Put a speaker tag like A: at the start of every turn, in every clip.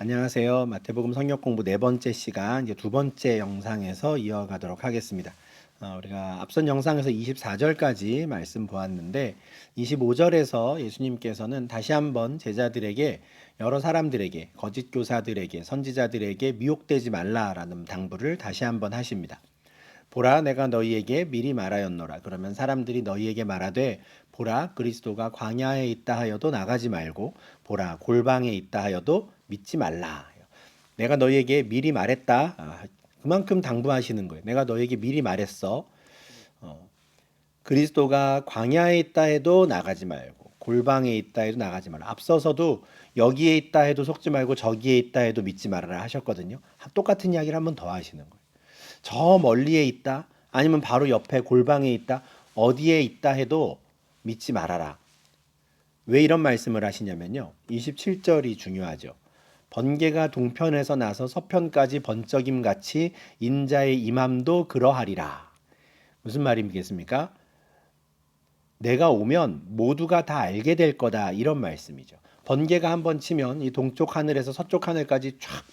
A: 안녕하세요. 마태복음 성역 공부 네 번째 시간, 이제 두 번째 영상에서 이어가도록 하겠습니다. 우리가 앞선 영상에서 24절까지 말씀 보았는데 25절에서 예수님께서는 다시 한번 제자들에게, 여러 사람들에게, 거짓 교사들에게, 선지자들에게 미혹되지 말라라는 당부를 다시 한번 하십니다. 보라, 내가 너희에게 미리 말하였노라. 그러면 사람들이 너희에게 말하되, 보라, 그리스도가 광야에 있다 하여도 나가지 말고, 보라, 골방에 있다 하여도 믿지 말라. 내가 너희에게 미리 말했다. 그만큼 당부하시는 거예요. 내가 너희에게 미리 말했어. 그리스도가 광야에 있다 해도 나가지 말고, 골방에 있다 해도 나가지 말라. 앞서서도 여기에 있다 해도 속지 말고 저기에 있다 해도 믿지 말아라 하셨거든요. 똑같은 이야기를 한 번 더 하시는 거예요. 저 멀리에 있다, 아니면 바로 옆에 골방에 있다, 어디에 있다 해도 믿지 말아라. 왜 이런 말씀을 하시냐면요, 27절이 중요하죠. 번개가 동편에서 나서 서편까지 번쩍임 같이 인자의 임함도 그러하리라. 무슨 말이겠습니까? 내가 오면 모두가 다 알게 될 거다, 이런 말씀이죠. 번개가 한번 치면 이 동쪽 하늘에서 서쪽 하늘까지 쫙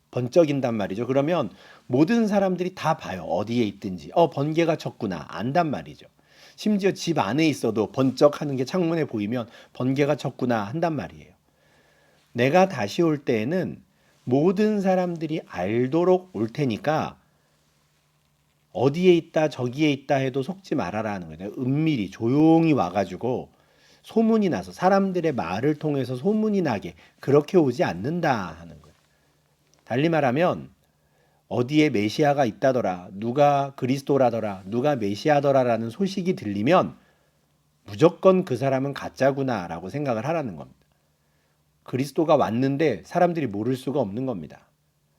A: 번쩍인단 말이죠. 그러면 모든 사람들이 다 봐요. 어디에 있든지. 번개가 쳤구나. 안단 말이죠. 심지어 집 안에 있어도 번쩍하는 게 창문에 보이면 번개가 쳤구나 한단 말이에요. 내가 다시 올 때에는 모든 사람들이 알도록 올 테니까 어디에 있다 저기에 있다 해도 속지 말아라는 거예요. 은밀히 조용히 와가지고 소문이 나서, 사람들의 말을 통해서 소문이 나게 그렇게 오지 않는다 하는 거예요. 달리 말하면 어디에 메시아가 있다더라, 누가 그리스도라더라, 누가 메시아더라라는 소식이 들리면 무조건 그 사람은 가짜구나 라고 생각을 하라는 겁니다. 그리스도가 왔는데 사람들이 모를 수가 없는 겁니다.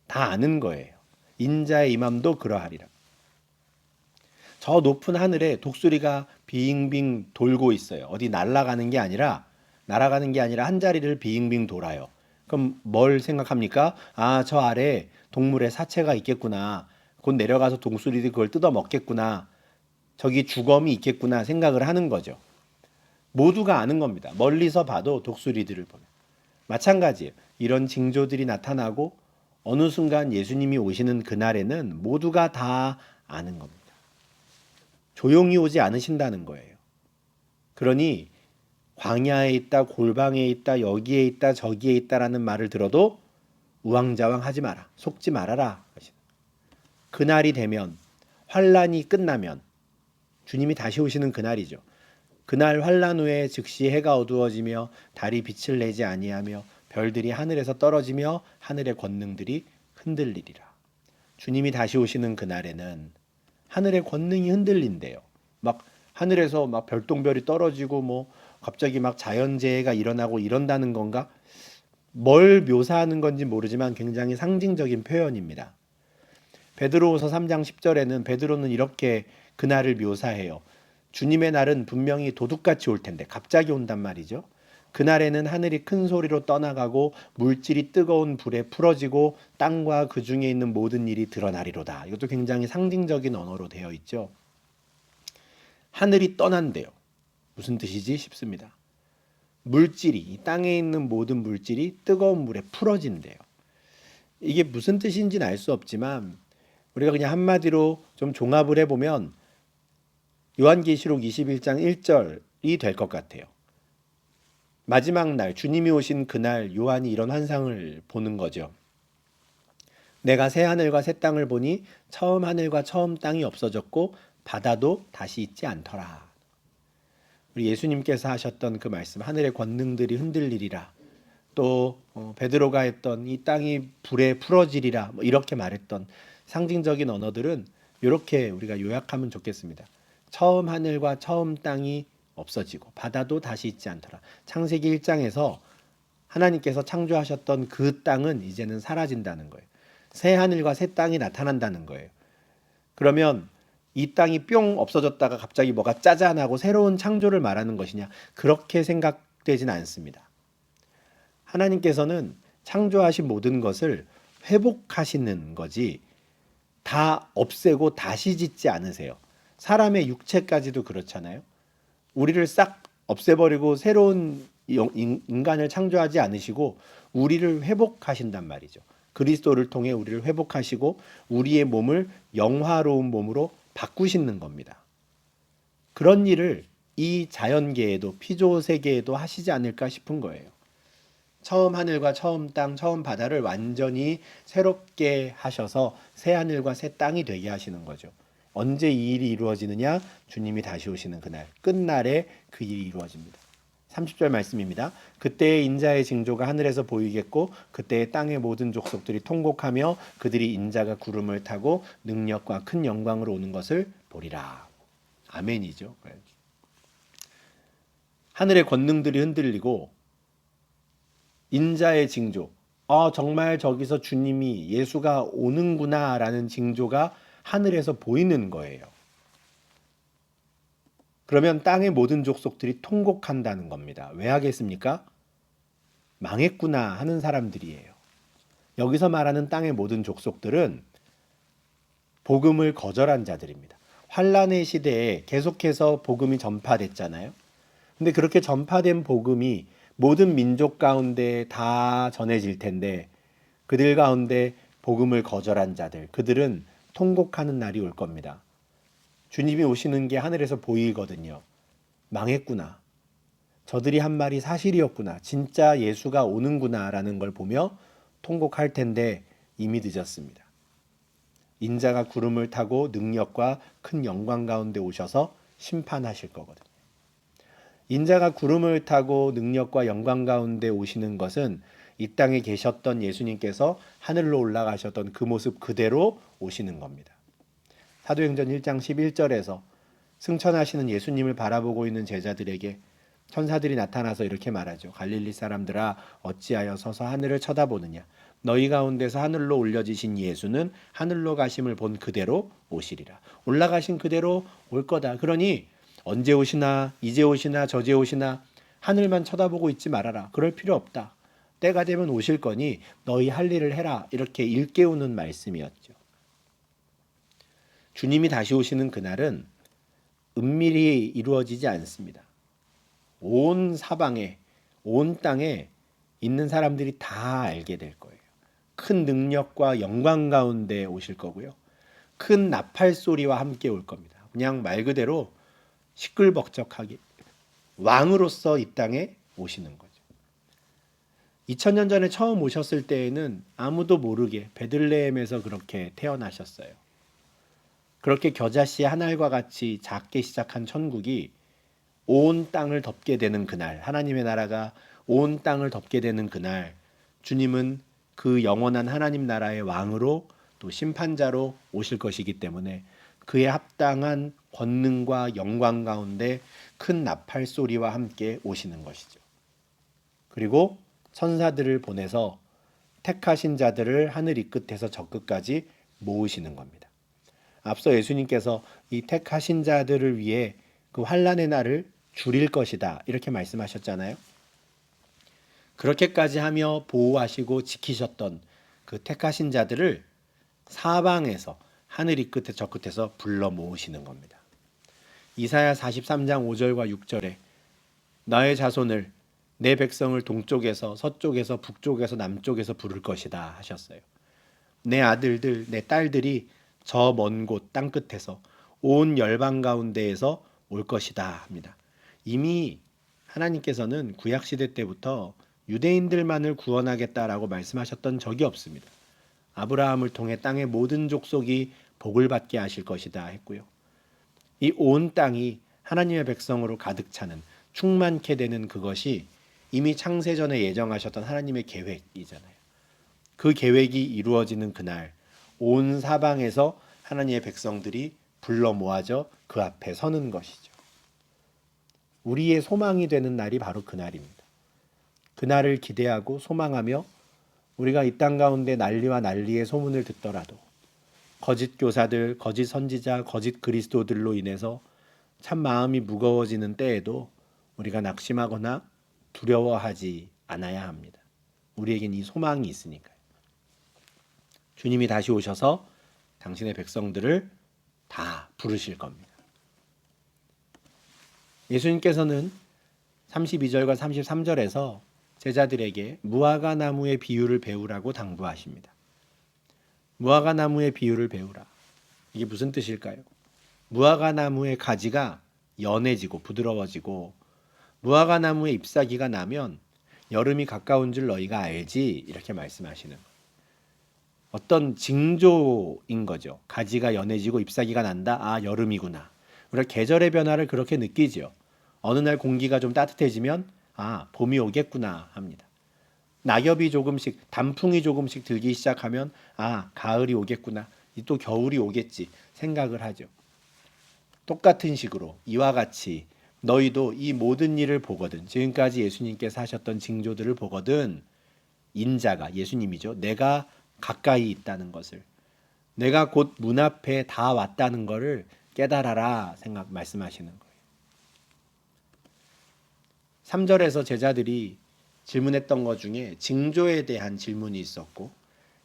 A: 다 아는 거예요. 인자의 임함도 그러하리라. 저 높은 하늘에 독수리가 빙빙 돌고 있어요. 어디 날아가는 게 아니라 한 자리를 빙빙 돌아요. 그럼 뭘 생각합니까? 저 아래 동물의 사체가 있겠구나. 곧 내려가서 독수리들이 그걸 뜯어 먹겠구나. 저기 주검이 있겠구나 생각을 하는 거죠. 모두가 아는 겁니다. 멀리서 봐도 독수리들을 보면. 마찬가지예요. 이런 징조들이 나타나고 어느 순간 예수님이 오시는 그날에는 모두가 다 아는 겁니다. 조용히 오지 않으신다는 거예요. 그러니 광야에 있다, 골방에 있다, 여기에 있다, 저기에 있다라는 말을 들어도 우왕좌왕 하지 마라. 속지 말아라. 그날이 되면, 환란이 끝나면, 주님이 다시 오시는 그날이죠. 그날 환란 후에 즉시 해가 어두워지며 달이 빛을 내지 아니하며 별들이 하늘에서 떨어지며 하늘의 권능들이 흔들리리라. 주님이 다시 오시는 그날에는 하늘의 권능이 흔들린대요. 막 하늘에서 막 별똥별이 떨어지고 갑자기 막 자연재해가 일어나고 이런다는 건가? 뭘 묘사하는 건지 모르지만 굉장히 상징적인 표현입니다. 베드로후서 3장 10절에는 베드로는 이렇게 그날을 묘사해요. 주님의 날은 분명히 도둑같이 올 텐데, 갑자기 온단 말이죠. 그날에는 하늘이 큰 소리로 떠나가고 물질이 뜨거운 불에 풀어지고 땅과 그 중에 있는 모든 일이 드러나리로다. 이것도 굉장히 상징적인 언어로 되어 있죠. 하늘이 떠난대요. 무슨 뜻이지 싶습니다. 물질이, 이 땅에 있는 모든 물질이 뜨거운 물에 풀어진대요. 이게 무슨 뜻인지는 알 수 없지만 우리가 그냥 한마디로 좀 종합을 해보면 요한계시록 21장 1절이 될 것 같아요. 마지막 날, 주님이 오신 그날 요한이 이런 환상을 보는 거죠. 내가 새 하늘과 새 땅을 보니 처음 하늘과 처음 땅이 없어졌고 바다도 다시 있지 않더라. 우리 예수님께서 하셨던 그 말씀, 하늘의 권능들이 흔들리리라. 또 베드로가 했던 이 땅이 불에 풀어지리라, 이렇게 말했던 상징적인 언어들은 이렇게 우리가 요약하면 좋겠습니다. 처음 하늘과 처음 땅이 없어지고 바다도 다시 있지 않더라. 창세기 1장에서 하나님께서 창조하셨던 그 땅은 이제는 사라진다는 거예요. 새 하늘과 새 땅이 나타난다는 거예요. 그러면 이 땅이 뿅 없어졌다가 갑자기 뭐가 짜잔하고 새로운 창조를 말하는 것이냐? 그렇게 생각되진 않습니다. 하나님께서는 창조하신 모든 것을 회복하시는 거지 다 없애고 다시 짓지 않으세요. 사람의 육체까지도 그렇잖아요. 우리를 싹 없애버리고 새로운 인간을 창조하지 않으시고 우리를 회복하신단 말이죠. 그리스도를 통해 우리를 회복하시고 우리의 몸을 영화로운 몸으로 바꾸시는 겁니다. 그런 일을 이 자연계에도 피조 세계에도 하시지 않을까 싶은 거예요. 처음 하늘과 처음 땅, 처음 바다를 완전히 새롭게 하셔서 새 하늘과 새 땅이 되게 하시는 거죠. 언제 이 일이 이루어지느냐? 주님이 다시 오시는 그날, 끝날에 그 일이 이루어집니다. 30절 말씀입니다. 그때의 인자의 징조가 하늘에서 보이겠고 그때의 땅의 모든 족속들이 통곡하며 그들이 인자가 구름을 타고 능력과 큰 영광으로 오는 것을 보리라. 아멘이죠. 하늘의 권능들이 흔들리고 인자의 징조. 정말 저기서 주님이 예수가 오는구나라는 징조가 하늘에서 보이는 거예요. 그러면 땅의 모든 족속들이 통곡한다는 겁니다. 왜 하겠습니까? 망했구나 하는 사람들이에요. 여기서 말하는 땅의 모든 족속들은 복음을 거절한 자들입니다. 환란의 시대에 계속해서 복음이 전파됐잖아요. 근데 그렇게 전파된 복음이 모든 민족 가운데 다 전해질 텐데 그들 가운데 복음을 거절한 자들, 그들은 통곡하는 날이 올 겁니다. 주님이 오시는 게 하늘에서 보이거든요. 망했구나. 저들이 한 말이 사실이었구나. 진짜 예수가 오는구나 라는 걸 보며 통곡할 텐데 이미 늦었습니다. 인자가 구름을 타고 능력과 큰 영광 가운데 오셔서 심판하실 거거든요. 인자가 구름을 타고 능력과 영광 가운데 오시는 것은 이 땅에 계셨던 예수님께서 하늘로 올라가셨던 그 모습 그대로 오시는 겁니다. 사도행전 1장 11절에서 승천하시는 예수님을 바라보고 있는 제자들에게 천사들이 나타나서 이렇게 말하죠. 갈릴리 사람들아 어찌하여 서서 하늘을 쳐다보느냐. 너희 가운데서 하늘로 올려지신 예수는 하늘로 가심을 본 그대로 오시리라. 올라가신 그대로 올 거다. 그러니 언제 오시나 이제 오시나 저제 오시나 하늘만 쳐다보고 있지 말아라. 그럴 필요 없다. 때가 되면 오실 거니 너희 할 일을 해라. 이렇게 일깨우는 말씀이었죠. 주님이 다시 오시는 그날은 은밀히 이루어지지 않습니다. 온 사방에 온 땅에 있는 사람들이 다 알게 될 거예요. 큰 능력과 영광 가운데 오실 거고요. 큰 나팔 소리와 함께 올 겁니다. 그냥 말 그대로 시끌벅적하게 왕으로서 이 땅에 오시는 거죠. 2000년 전에 처음 오셨을 때에는 아무도 모르게 베들레헴에서 그렇게 태어나셨어요. 그렇게 겨자씨 한 알과 같이 작게 시작한 천국이 온 땅을 덮게 되는 그날, 하나님의 나라가 온 땅을 덮게 되는 그날, 주님은 그 영원한 하나님 나라의 왕으로 또 심판자로 오실 것이기 때문에 그에 합당한 권능과 영광 가운데 큰 나팔 소리와 함께 오시는 것이죠. 그리고 천사들을 보내서 택하신 자들을 하늘 이 끝에서 저 끝까지 모으시는 겁니다. 앞서 예수님께서 이 택하신 자들을 위해 그 환란의 날을 줄일 것이다 이렇게 말씀하셨잖아요. 그렇게까지 하며 보호하시고 지키셨던 그 택하신 자들을 사방에서 하늘 이 끝에 저 끝에서 불러 모으시는 겁니다. 이사야 43장 5절과 6절에 나의 자손을 내 백성을 동쪽에서 서쪽에서 북쪽에서 남쪽에서 부를 것이다 하셨어요. 내 아들들 내 딸들이 저 먼 곳 땅 끝에서 온 열방 가운데에서 올 것이다 합니다. 이미 하나님께서는 구약시대 때부터 유대인들만을 구원하겠다라고 말씀하셨던 적이 없습니다. 아브라함을 통해 땅의 모든 족속이 복을 받게 하실 것이다 했고요. 이 온 땅이 하나님의 백성으로 가득 차는 충만케 되는 그것이 이미 창세전에 예정하셨던 하나님의 계획이잖아요. 그 계획이 이루어지는 그날 온 사방에서 하나님의 백성들이 불러 모아져 그 앞에 서는 것이죠. 우리의 소망이 되는 날이 바로 그날입니다. 그날을 기대하고 소망하며 우리가 이 땅 가운데 난리와 난리의 소문을 듣더라도 거짓 교사들, 거짓 선지자, 거짓 그리스도들로 인해서 참 마음이 무거워지는 때에도 우리가 낙심하거나 두려워하지 않아야 합니다. 우리에겐 이 소망이 있으니까요. 주님이 다시 오셔서 당신의 백성들을 다 부르실 겁니다. 예수님께서는 32절과 33절에서 제자들에게 무화과 나무의 비유를 배우라고 당부하십니다. 무화과 나무의 비유를 배우라. 이게 무슨 뜻일까요? 무화과 나무의 가지가 연해지고 부드러워지고 무화과 나무의 잎사귀가 나면 여름이 가까운 줄 너희가 알지? 이렇게 말씀하시는 거예요. 어떤 징조인 거죠. 가지가 연해지고 잎사귀가 난다. 아, 여름이구나. 우리가 계절의 변화를 그렇게 느끼죠. 어느 날 공기가 좀 따뜻해지면 아, 봄이 오겠구나 합니다. 낙엽이 조금씩, 단풍이 조금씩 들기 시작하면 아, 가을이 오겠구나. 또 겨울이 오겠지 생각을 하죠. 똑같은 식으로 이와 같이 너희도 이 모든 일을 보거든, 지금까지 예수님께서 하셨던 징조들을 보거든 인자가, 예수님이죠, 내가 가까이 있다는 것을, 내가 곧 문 앞에 다 왔다는 것을 깨달아라 말씀하시는 거예요. 3절에서 제자들이 질문했던 것 중에 징조에 대한 질문이 있었고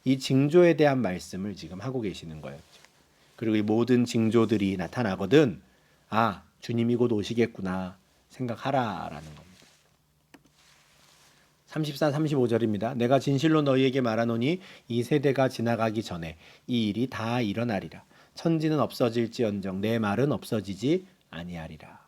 A: 이 징조에 대한 말씀을 지금 하고 계시는 거였죠. 그리고 이 모든 징조들이 나타나거든 아, 주님이 곧 오시겠구나 생각하라라는 겁니다. 34, 35절입니다. 내가 진실로 너희에게 말하노니 이 세대가 지나가기 전에 이 일이 다 일어나리라. 천지는 없어질지언정 내 말은 없어지지 아니하리라.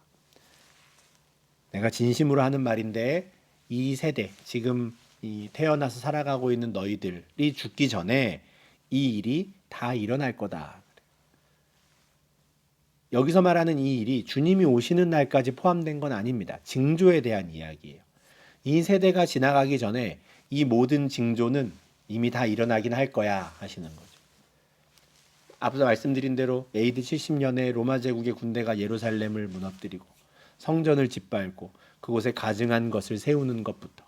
A: 내가 진심으로 하는 말인데 이 세대, 지금 이 태어나서 살아가고 있는 너희들이 죽기 전에 이 일이 다 일어날 거다. 여기서 말하는 이 일이 주님이 오시는 날까지 포함된 건 아닙니다. 징조에 대한 이야기예요. 이 세대가 지나가기 전에 이 모든 징조는 이미 다 일어나긴 할 거야 하시는 거죠. 앞서 말씀드린 대로 AD 70년에 로마 제국의 군대가 예루살렘을 무너뜨리고 성전을 짓밟고 그곳에 가증한 것을 세우는 것부터,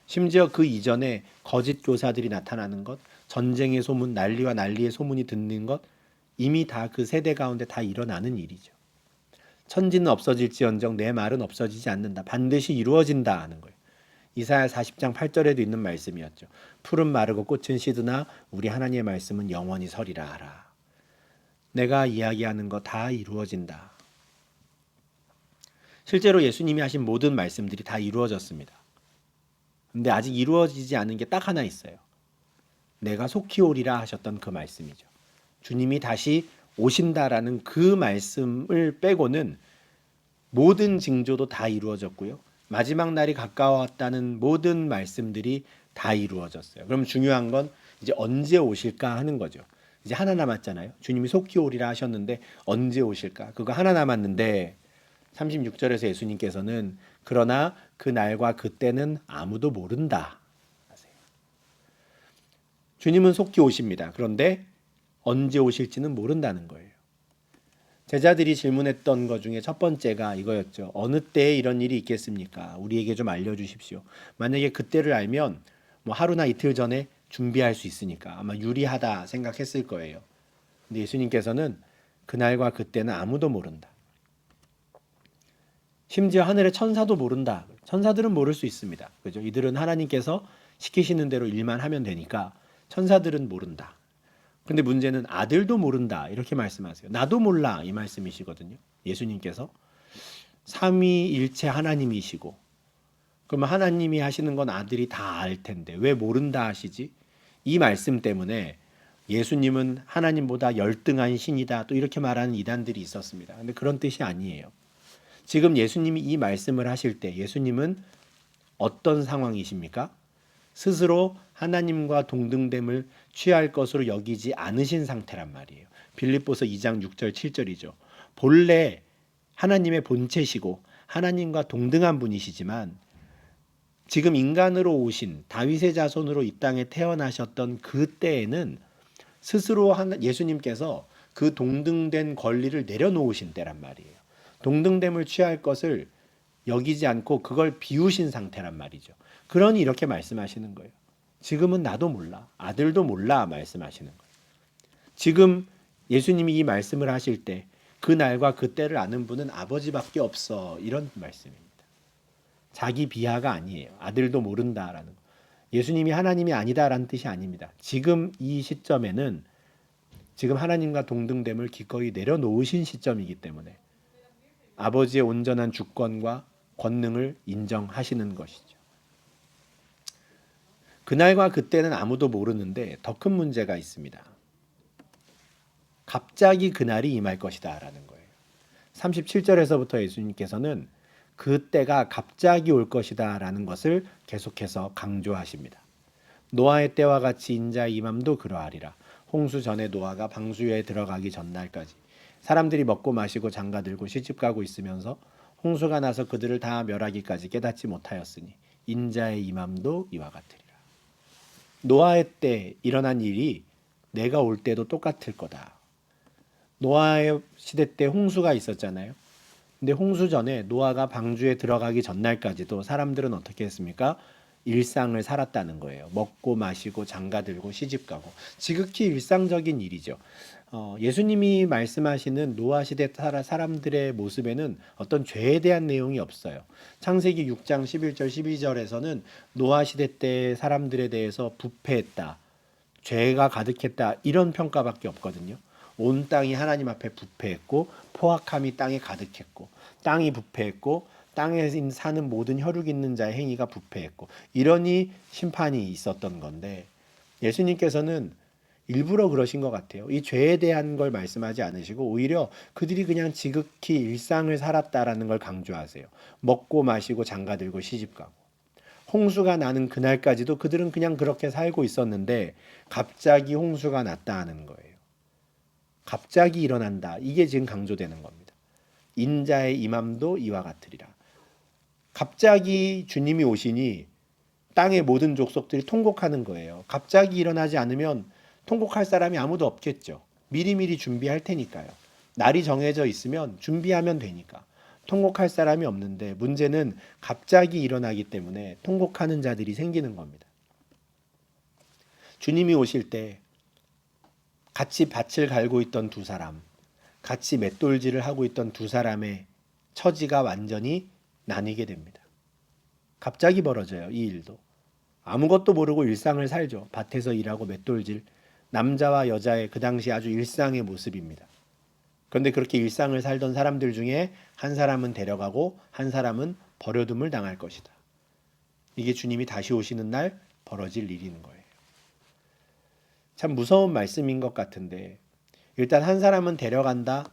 A: 심지어 그 이전에 거짓 교사들이 나타나는 것, 전쟁의 소문, 난리와 난리의 소문이 듣는 것, 이미 다 그 세대 가운데 다 일어나는 일이죠. 천지는 없어질지언정 내 말은 없어지지 않는다. 반드시 이루어진다 하는 거예요. 이사야 40장 8절에도 있는 말씀이었죠. 풀은 마르고 꽃은 시드나 우리 하나님의 말씀은 영원히 서리라 하라. 내가 이야기하는 거 다 이루어진다. 실제로 예수님이 하신 모든 말씀들이 다 이루어졌습니다. 근데 아직 이루어지지 않은 게 딱 하나 있어요. 내가 속히 오리라 하셨던 그 말씀이죠. 주님이 다시 오신다라는 그 말씀을 빼고는 모든 징조도 다 이루어졌고요. 마지막 날이 가까웠다는 모든 말씀들이 다 이루어졌어요. 그럼 중요한 건 이제 언제 오실까 하는 거죠. 이제 하나 남았잖아요. 주님이 속히 오리라 하셨는데 언제 오실까? 그거 하나 남았는데 36절에서 예수님께서는 그러나 그 날과 그때는 아무도 모른다 하세요. 주님은 속히 오십니다. 그런데 언제 오실지는 모른다는 거예요. 제자들이 질문했던 것 중에 첫 번째가 이거였죠. 어느 때에 이런 일이 있겠습니까? 우리에게 좀 알려주십시오. 만약에 그때를 알면 뭐 하루나 이틀 전에 준비할 수 있으니까 아마 유리하다 생각했을 거예요. 근데 예수님께서는 그날과 그때는 아무도 모른다. 심지어 하늘의 천사도 모른다. 천사들은 모를 수 있습니다. 그죠? 이들은 하나님께서 시키시는 대로 일만 하면 되니까 천사들은 모른다. 근데 문제는 아들도 모른다 이렇게 말씀하세요. 나도 몰라 이 말씀이시거든요. 예수님께서 삼위일체 하나님이시고, 그러면 하나님이 하시는 건 아들이 다 알 텐데 왜 모른다 하시지? 이 말씀 때문에 예수님은 하나님보다 열등한 신이다 또 이렇게 말하는 이단들이 있었습니다. 근데 그런 뜻이 아니에요. 지금 예수님이 이 말씀을 하실 때 예수님은 어떤 상황이십니까? 스스로 하나님과 동등됨을 취할 것으로 여기지 않으신 상태란 말이에요. 빌립보서 2장 6절 7절이죠. 본래 하나님의 본체시고 하나님과 동등한 분이시지만 지금 인간으로 오신 다윗의 자손으로 이 땅에 태어나셨던 그때에는 스스로 예수님께서 그 동등된 권리를 내려놓으신 때란 말이에요. 동등됨을 취할 것을 여기지 않고 그걸 비우신 상태란 말이죠. 그러니 이렇게 말씀하시는 거예요. 지금은 나도 몰라, 아들도 몰라 말씀하시는 거예요. 지금 예수님이 이 말씀을 하실 때 그 날과 그 때를 아는 분은 아버지밖에 없어 이런 말씀입니다. 자기 비하가 아니에요. 아들도 모른다라는 거. 예수님이 하나님이 아니다라는 뜻이 아닙니다. 지금 이 시점에는 지금 하나님과 동등됨을 기꺼이 내려놓으신 시점이기 때문에 아버지의 온전한 주권과 권능을 인정하시는 것이죠. 그날과 그때는 아무도 모르는데 더 큰 문제가 있습니다. 갑자기 그날이 임할 것이다 라는 거예요. 37절에서부터 예수님께서는 그때가 갑자기 올 것이다 라는 것을 계속해서 강조하십니다. 노아의 때와 같이 인자의 임함도 그러하리라. 홍수 전에 노아가 방주에 들어가기 전날까지 사람들이 먹고 마시고 장가들고 시집가고 있으면서 홍수가 나서 그들을 다 멸하기까지 깨닫지 못하였으니 인자의 임함도 이와 같으리라. 노아의 때 일어난 일이 내가 올 때도 똑같을 거다. 노아의 시대 때 홍수가 있었잖아요. 근데 홍수 전에 노아가 방주에 들어가기 전날까지도 사람들은 어떻게 했습니까? 일상을 살았다는 거예요. 먹고 마시고 장가들고 시집가고 지극히 일상적인 일이죠. 예수님이 말씀하시는 노아 시대 사람들의 모습에는 어떤 죄에 대한 내용이 없어요. 창세기 6장 11절 12절에서는 노아 시대 때 사람들에 대해서 부패했다, 죄가 가득했다 이런 평가밖에 없거든요. 온 땅이 하나님 앞에 부패했고 포악함이 땅에 가득했고 땅이 부패했고 땅에 사는 모든 혈육 있는 자의 행위가 부패했고 이러니 심판이 있었던 건데, 예수님께서는 일부러 그러신 것 같아요. 이 죄에 대한 걸 말씀하지 않으시고 오히려 그들이 그냥 지극히 일상을 살았다라는 걸 강조하세요. 먹고 마시고 장가들고 시집가고 홍수가 나는 그날까지도 그들은 그냥 그렇게 살고 있었는데 갑자기 홍수가 났다 하는 거예요. 갑자기 일어난다. 이게 지금 강조되는 겁니다. 인자의 임함도 이와 같으리라. 갑자기 주님이 오시니 땅의 모든 족속들이 통곡하는 거예요. 갑자기 일어나지 않으면 통곡할 사람이 아무도 없겠죠. 미리미리 준비할 테니까요. 날이 정해져 있으면 준비하면 되니까. 통곡할 사람이 없는데 문제는 갑자기 일어나기 때문에 통곡하는 자들이 생기는 겁니다. 주님이 오실 때 같이 밭을 갈고 있던 두 사람, 같이 맷돌질을 하고 있던 두 사람의 처지가 완전히 나뉘게 됩니다. 갑자기 벌어져요, 이 일도. 아무것도 모르고 일상을 살죠. 밭에서 일하고 맷돌질. 남자와 여자의 그 당시 아주 일상의 모습입니다. 그런데 그렇게 일상을 살던 사람들 중에 한 사람은 데려가고 한 사람은 버려둠을 당할 것이다. 이게 주님이 다시 오시는 날 벌어질 일인 거예요. 참 무서운 말씀인 것 같은데, 일단 한 사람은 데려간다.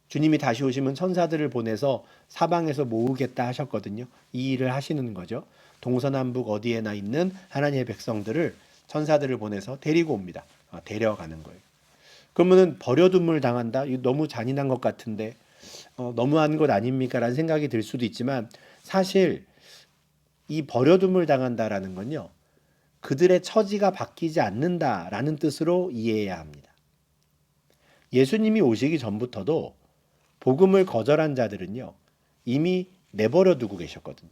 A: 주님이 다시 오시면 천사들을 보내서 사방에서 모으겠다 하셨거든요. 이 일을 하시는 거죠. 동서남북 어디에나 있는 하나님의 백성들을 천사들을 보내서 데리고 옵니다. 데려가는 거예요. 그러면은 버려둠을 당한다? 이거 너무 잔인한 것 같은데 너무한 것 아닙니까? 라는 생각이 들 수도 있지만, 사실 이 버려둠을 당한다라는 건요, 그들의 처지가 바뀌지 않는다라는 뜻으로 이해해야 합니다. 예수님이 오시기 전부터도 복음을 거절한 자들은요, 이미 내버려 두고 계셨거든요.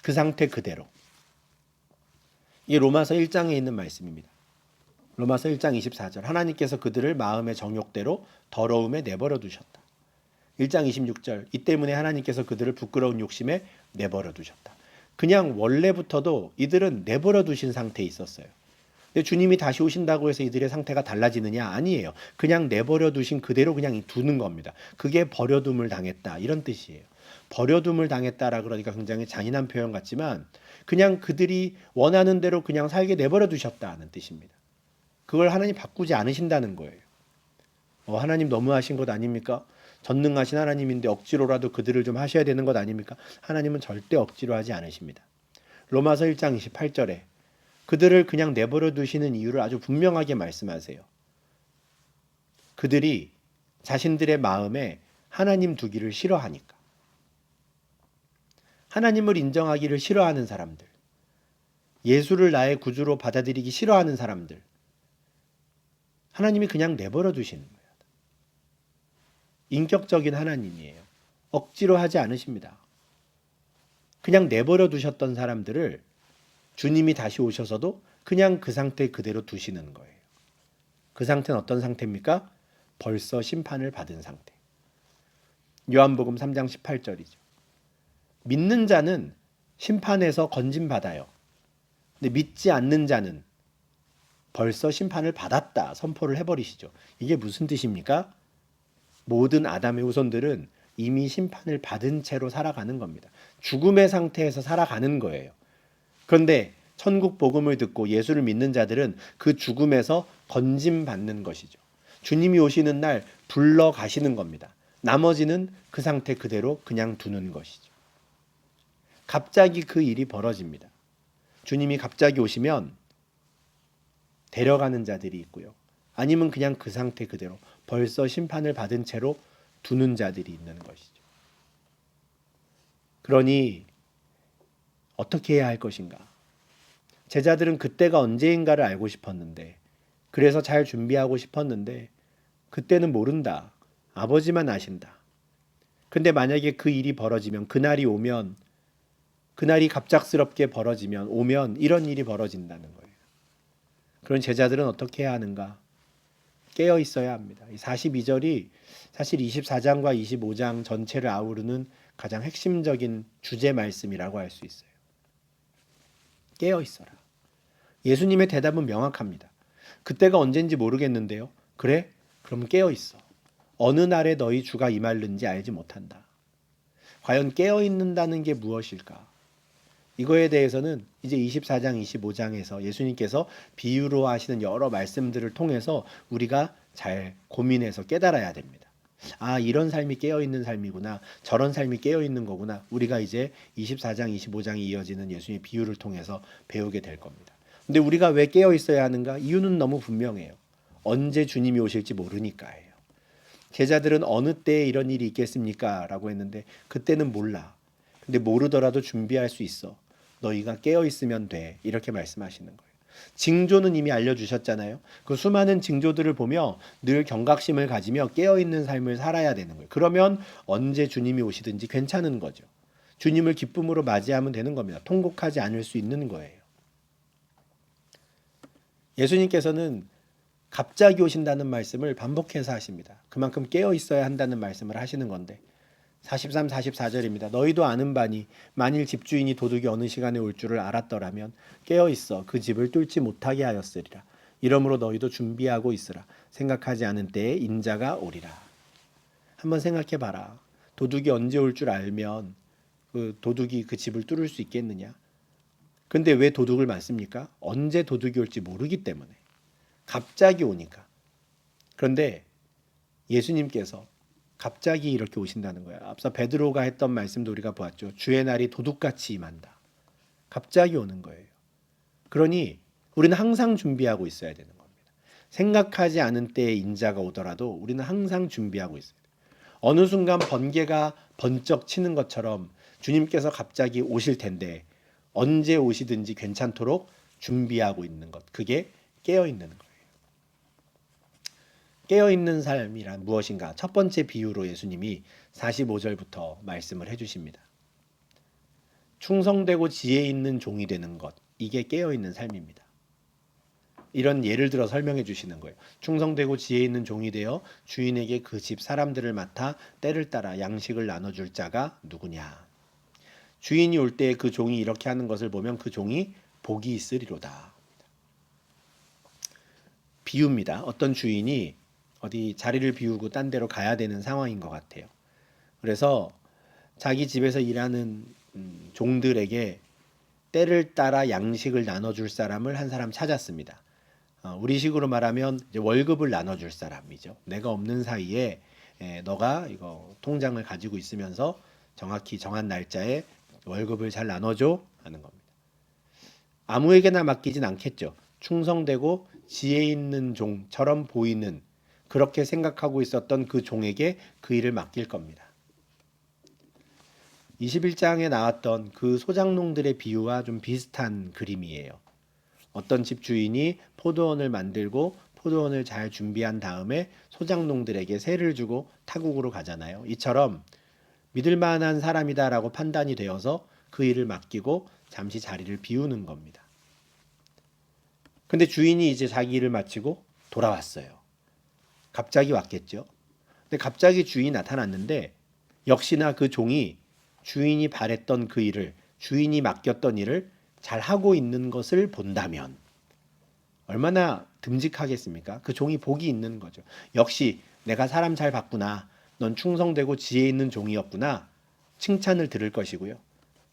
A: 그 상태 그대로. 이게 로마서 1장에 있는 말씀입니다. 로마서 1장 24절. 하나님께서 그들을 마음의 정욕대로 더러움에 내버려 두셨다. 1장 26절. 이 때문에 하나님께서 그들을 부끄러운 욕심에 내버려 두셨다. 그냥 원래부터도 이들은 내버려 두신 상태에 있었어요. 근데 주님이 다시 오신다고 해서 이들의 상태가 달라지느냐? 아니에요. 그냥 내버려 두신 그대로 그냥 두는 겁니다. 그게 버려둠을 당했다, 이런 뜻이에요. 버려둠을 당했다라 그러니까 굉장히 잔인한 표현 같지만 그냥 그들이 원하는 대로 그냥 살게 내버려 두셨다는 뜻입니다. 그걸 하나님 바꾸지 않으신다는 거예요. 하나님 너무하신 것 아닙니까? 전능하신 하나님인데 억지로라도 그들을 좀 하셔야 되는 것 아닙니까? 하나님은 절대 억지로 하지 않으십니다. 로마서 1장 28절에 그들을 그냥 내버려 두시는 이유를 아주 분명하게 말씀하세요. 그들이 자신들의 마음에 하나님 두기를 싫어하니까. 하나님을 인정하기를 싫어하는 사람들, 예수를 나의 구주로 받아들이기 싫어하는 사람들, 하나님이 그냥 내버려 두시는 거예요. 인격적인 하나님이에요. 억지로 하지 않으십니다. 그냥 내버려 두셨던 사람들을 주님이 다시 오셔서도 그냥 그 상태 그대로 두시는 거예요. 그 상태는 어떤 상태입니까? 벌써 심판을 받은 상태. 요한복음 3장 18절이죠. 믿는 자는 심판에서 건짐받아요. 근데 믿지 않는 자는 벌써 심판을 받았다 선포를 해버리시죠. 이게 무슨 뜻입니까? 모든 아담의 후손들은 이미 심판을 받은 채로 살아가는 겁니다. 죽음의 상태에서 살아가는 거예요. 그런데 천국 복음을 듣고 예수를 믿는 자들은 그 죽음에서 건짐 받는 것이죠. 주님이 오시는 날 불러 가시는 겁니다. 나머지는 그 상태 그대로 그냥 두는 것이죠. 갑자기 그 일이 벌어집니다. 주님이 갑자기 오시면 데려가는 자들이 있고요. 아니면 그냥 그 상태 그대로 벌써 심판을 받은 채로 두는 자들이 있는 것이죠. 그러니 어떻게 해야 할 것인가? 제자들은 그때가 언제인가를 알고 싶었는데, 그래서 잘 준비하고 싶었는데, 그때는 모른다. 아버지만 아신다. 근데 만약에 그 일이 벌어지면, 그날이 오면, 그날이 갑작스럽게 벌어지면, 오면 이런 일이 벌어진다는 거예요. 그런 제자들은 어떻게 해야 하는가? 깨어 있어야 합니다. 이 42절이 사실 24장과 25장 전체를 아우르는 가장 핵심적인 주제 말씀이라고 할 수 있어요. 깨어 있어라. 예수님의 대답은 명확합니다. 그때가 언젠지 모르겠는데요. 그래? 그럼 깨어 있어. 어느 날에 너희 주가 임할는지 알지 못한다. 과연 깨어 있는다는 게 무엇일까? 이거에 대해서는 이제 24장, 25장에서 예수님께서 비유로 하시는 여러 말씀들을 통해서 우리가 잘 고민해서 깨달아야 됩니다. 아, 이런 삶이 깨어있는 삶이구나. 저런 삶이 깨어있는 거구나. 우리가 이제 24장, 25장이 이어지는 예수님의 비유를 통해서 배우게 될 겁니다. 근데 우리가 왜 깨어있어야 하는가? 이유는 너무 분명해요. 언제 주님이 오실지 모르니까예요. 제자들은 어느 때에 이런 일이 있겠습니까? 라고 했는데 그때는 몰라. 근데 모르더라도 준비할 수 있어. 너희가 깨어있으면 돼. 이렇게 말씀하시는 거예요. 징조는 이미 알려주셨잖아요. 그 수많은 징조들을 보며 늘 경각심을 가지며 깨어있는 삶을 살아야 되는 거예요. 그러면 언제 주님이 오시든지 괜찮은 거죠. 주님을 기쁨으로 맞이하면 되는 겁니다. 통곡하지 않을 수 있는 거예요. 예수님께서는 갑자기 오신다는 말씀을 반복해서 하십니다. 그만큼 깨어 있어야 한다는 말씀을 하시는 건데 43, 44절입니다. 너희도 아는 바니 만일 집주인이 도둑이 어느 시간에 올 줄을 알았더라면 깨어 있어 그 집을 뚫지 못하게 하였으리라. 이러므로 너희도 준비하고 있으라. 생각하지 않은 때에 인자가 오리라. 한번 생각해 봐라. 도둑이 언제 올 줄 알면 그 도둑이 그 집을 뚫을 수 있겠느냐? 근데 왜 도둑을 맞습니까? 언제 도둑이 올지 모르기 때문에. 갑자기 오니까. 그런데 예수님께서 갑자기 이렇게 오신다는 거예요. 앞서 베드로가 했던 말씀도 우리가 보았죠. 주의 날이 도둑같이 임한다. 갑자기 오는 거예요. 그러니 우리는 항상 준비하고 있어야 되는 겁니다. 생각하지 않은 때에 인자가 오더라도 우리는 항상 준비하고 있어야 돼요. 어느 순간 번개가 번쩍 치는 것처럼 주님께서 갑자기 오실 텐데 언제 오시든지 괜찮도록 준비하고 있는 것. 그게 깨어 있는 거예요. 깨어있는 삶이란 무엇인가? 첫 번째 비유로 예수님이 45절부터 말씀을 해주십니다. 충성되고 지혜 있는 종이 되는 것, 이게 깨어있는 삶입니다. 이런 예를 들어 설명해 주시는 거예요. 충성되고 지혜 있는 종이 되어 주인에게 그 집 사람들을 맡아 때를 따라 양식을 나눠줄 자가 누구냐? 주인이 올 때 그 종이 이렇게 하는 것을 보면 그 종이 복이 있으리로다. 비유입니다. 어떤 주인이 어디 자리를 비우고 딴 데로 가야 되는 상황인 것 같아요. 그래서 자기 집에서 일하는 종들에게 때를 따라 양식을 나눠줄 사람을 한 사람 찾았습니다. 우리식으로 말하면 이제 월급을 나눠줄 사람이죠. 내가 없는 사이에 너가 이거 통장을 가지고 있으면서 정확히 정한 날짜에 월급을 잘 나눠줘 하는 겁니다. 아무에게나 맡기진 않겠죠. 충성되고 지혜 있는 종처럼 보이는 그렇게 생각하고 있었던 그 종에게 그 일을 맡길 겁니다. 21장에 나왔던 그 소작농들의 비유와 좀 비슷한 그림이에요. 어떤 집 주인이 포도원을 만들고 포도원을 잘 준비한 다음에 소작농들에게 세를 주고 타국으로 가잖아요. 이처럼 믿을 만한 사람이다라고 판단이 되어서 그 일을 맡기고 잠시 자리를 비우는 겁니다. 근데 주인이 이제 자기 일을 마치고 돌아왔어요. 갑자기 왔겠죠. 근데 갑자기 주인이 나타났는데 역시나 그 종이 주인이 바랬던 그 일을, 주인이 맡겼던 일을 잘 하고 있는 것을 본다면 얼마나 듬직하겠습니까? 그 종이 복이 있는 거죠. 역시 내가 사람 잘 봤구나. 넌 충성되고 지혜 있는 종이었구나. 칭찬을 들을 것이고요.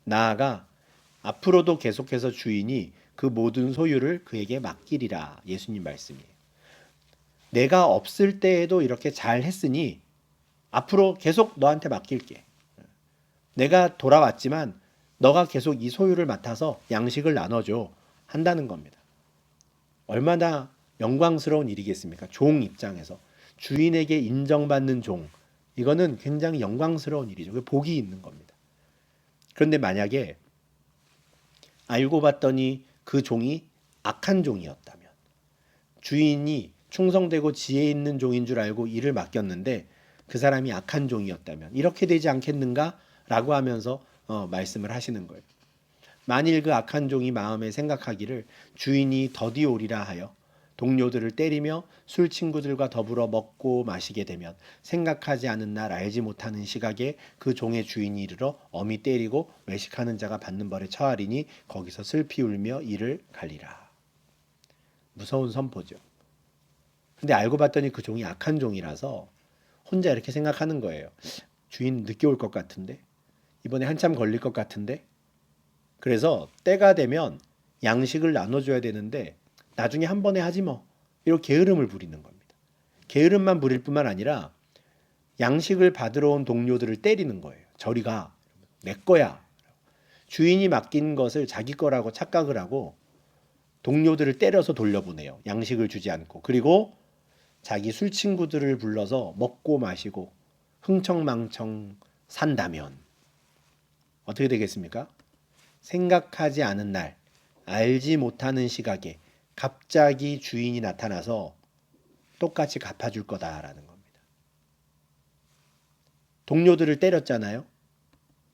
A: 나아가 앞으로도 계속해서 주인이 그 모든 소유를 그에게 맡기리라. 예수님 말씀이에요. 내가 없을 때에도 이렇게 잘 했으니 앞으로 계속 너한테 맡길게. 내가 돌아왔지만 너가 계속 이 소유를 맡아서 양식을 나눠줘 한다는 겁니다. 얼마나 영광스러운 일이겠습니까? 종 입장에서 주인에게 인정받는 종, 이거는 굉장히 영광스러운 일이죠. 복이 있는 겁니다. 그런데 만약에 알고 봤더니 그 종이 악한 종이었다면, 주인이 충성되고 지혜 있는 종인 줄 알고 일을 맡겼는데 그 사람이 악한 종이었다면 이렇게 되지 않겠는가? 라고 하면서 말씀을 하시는 거예요. 만일 그 악한 종이 마음에 생각하기를 주인이 더디 오리라 하여 동료들을 때리며 술 친구들과 더불어 먹고 마시게 되면 생각하지 않은 날 알지 못하는 시각에 그 종의 주인이 이르러 엄히 때리고 외식하는 자가 받는 벌에 처하리니 거기서 슬피 울며 이를 갈리라. 무서운 선포죠. 근데 알고 봤더니 그 종이 악한 종이라서 혼자 이렇게 생각하는 거예요. 주인 늦게 올 것 같은데, 이번에 한참 걸릴 것 같은데. 그래서 때가 되면 양식을 나눠줘야 되는데 나중에 한 번에 하지 뭐, 이렇게 게으름을 부리는 겁니다. 게으름만 부릴 뿐만 아니라 양식을 받으러 온 동료들을 때리는 거예요. 저리 가, 내 거야. 주인이 맡긴 것을 자기 거라고 착각을 하고 동료들을 때려서 돌려보내요. 양식을 주지 않고. 그리고 자기 술 친구들을 불러서 먹고 마시고 흥청망청 산다면 어떻게 되겠습니까? 생각하지 않은 날, 알지 못하는 시각에 갑자기 주인이 나타나서 똑같이 갚아줄 거다라는 겁니다. 동료들을 때렸잖아요.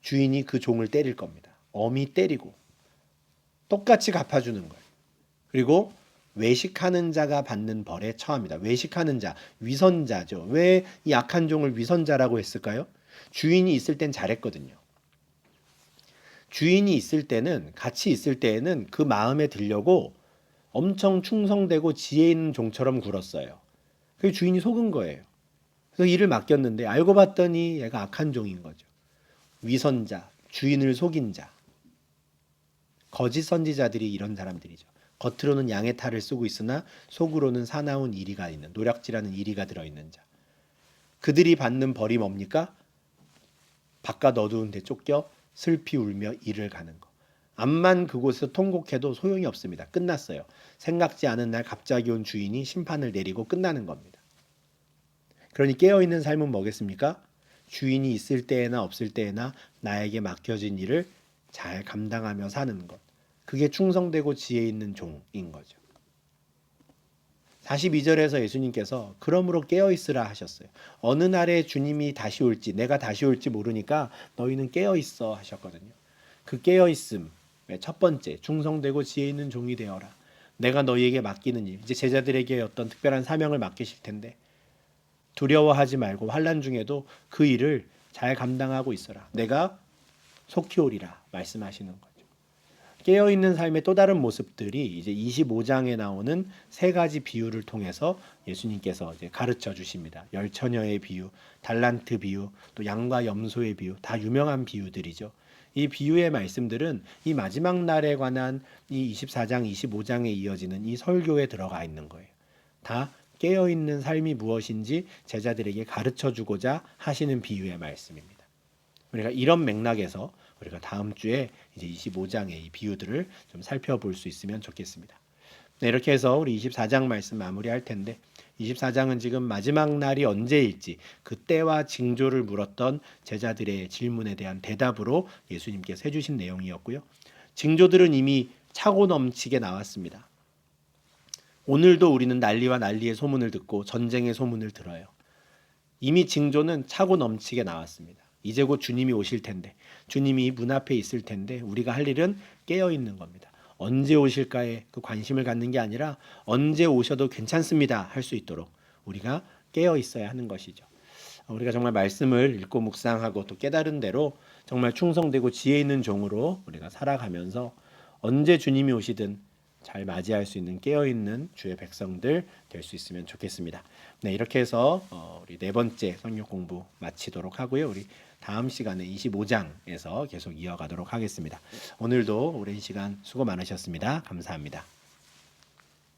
A: 주인이 그 종을 때릴 겁니다. 엄히 때리고 똑같이 갚아주는 거예요. 그리고 외식하는 자가 받는 벌에 처합니다. 외식하는 자, 위선자죠. 왜 이 악한 종을 위선자라고 했을까요? 주인이 있을 땐 잘했거든요. 주인이 있을 때는, 같이 있을 때에는 그 마음에 들려고 엄청 충성되고 지혜 있는 종처럼 굴었어요. 그 주인이 속은 거예요. 그래서 일을 맡겼는데 알고 봤더니 얘가 악한 종인 거죠. 위선자, 주인을 속인 자. 거짓 선지자들이 이런 사람들이죠. 겉으로는 양의 탈을 쓰고 있으나 속으로는 사나운 이리가 있는, 노략질하는 이리가 들어있는 자. 그들이 받는 벌이 뭡니까? 바깥 어두운 데 쫓겨 슬피 울며 이를 가는 거. 암만 그곳에서 통곡해도 소용이 없습니다. 끝났어요. 생각지 않은 날 갑자기 온 주인이 심판을 내리고 끝나는 겁니다. 그러니 깨어있는 삶은 뭐겠습니까? 주인이 있을 때에나 없을 때에나 나에게 맡겨진 일을 잘 감당하며 사는 것. 그게 충성되고 지혜 있는 종인 거죠. 42절에서 예수님께서 그러므로 깨어있으라 하셨어요. 어느 날에 주님이 다시 올지, 내가 다시 올지 모르니까 너희는 깨어있어 하셨거든요. 그 깨어있음, 첫 번째, 충성되고 지혜 있는 종이 되어라. 내가 너희에게 맡기는 일, 이제 제자들에게 어떤 특별한 사명을 맡기실 텐데 두려워하지 말고 환난 중에도 그 일을 잘 감당하고 있어라. 내가 속히 오리라 말씀하시는 거죠. 깨어있는 삶의 또 다른 모습들이 이제 25장에 나오는 세 가지 비유를 통해서 예수님께서 이제 가르쳐 주십니다. 열처녀의 비유, 달란트 비유, 또 양과 염소의 비유, 다 유명한 비유들이죠. 이 비유의 말씀들은 이 마지막 날에 관한 이 24장, 25장에 이어지는 이 설교에 들어가 있는 거예요. 다 깨어있는 삶이 무엇인지 제자들에게 가르쳐 주고자 하시는 비유의 말씀입니다. 우리가 이런 맥락에서 우리가 다음 주에 이제 25장의 이 비유들을 좀 살펴볼 수 있으면 좋겠습니다. 네, 이렇게 해서 우리 24장 말씀 마무리할 텐데 24장은 지금 마지막 날이 언제일지 그 때와 징조를 물었던 제자들의 질문에 대한 대답으로 예수님께서 해주신 내용이었고요. 징조들은 이미 차고 넘치게 나왔습니다. 오늘도 우리는 난리와 난리의 소문을 듣고 전쟁의 소문을 들어요. 이미 징조는 차고 넘치게 나왔습니다. 이제 곧 주님이 오실 텐데, 주님이 문 앞에 있을 텐데 우리가 할 일은 깨어 있는 겁니다. 언제 오실까에 그 관심을 갖는 게 아니라 언제 오셔도 괜찮습니다 할 수 있도록 우리가 깨어 있어야 하는 것이죠. 우리가 정말 말씀을 읽고 묵상하고 또 깨달은 대로 정말 충성되고 지혜 있는 종으로 우리가 살아가면서 언제 주님이 오시든 잘 맞이할 수 있는 깨어있는 주의 백성들 될 수 있으면 좋겠습니다. 네, 이렇게 해서 우리 네 번째 성경 공부 마치도록 하고요. 우리 다음 시간에 25장에서 계속 이어가도록 하겠습니다. 오늘도 오랜 시간 수고 많으셨습니다. 감사합니다.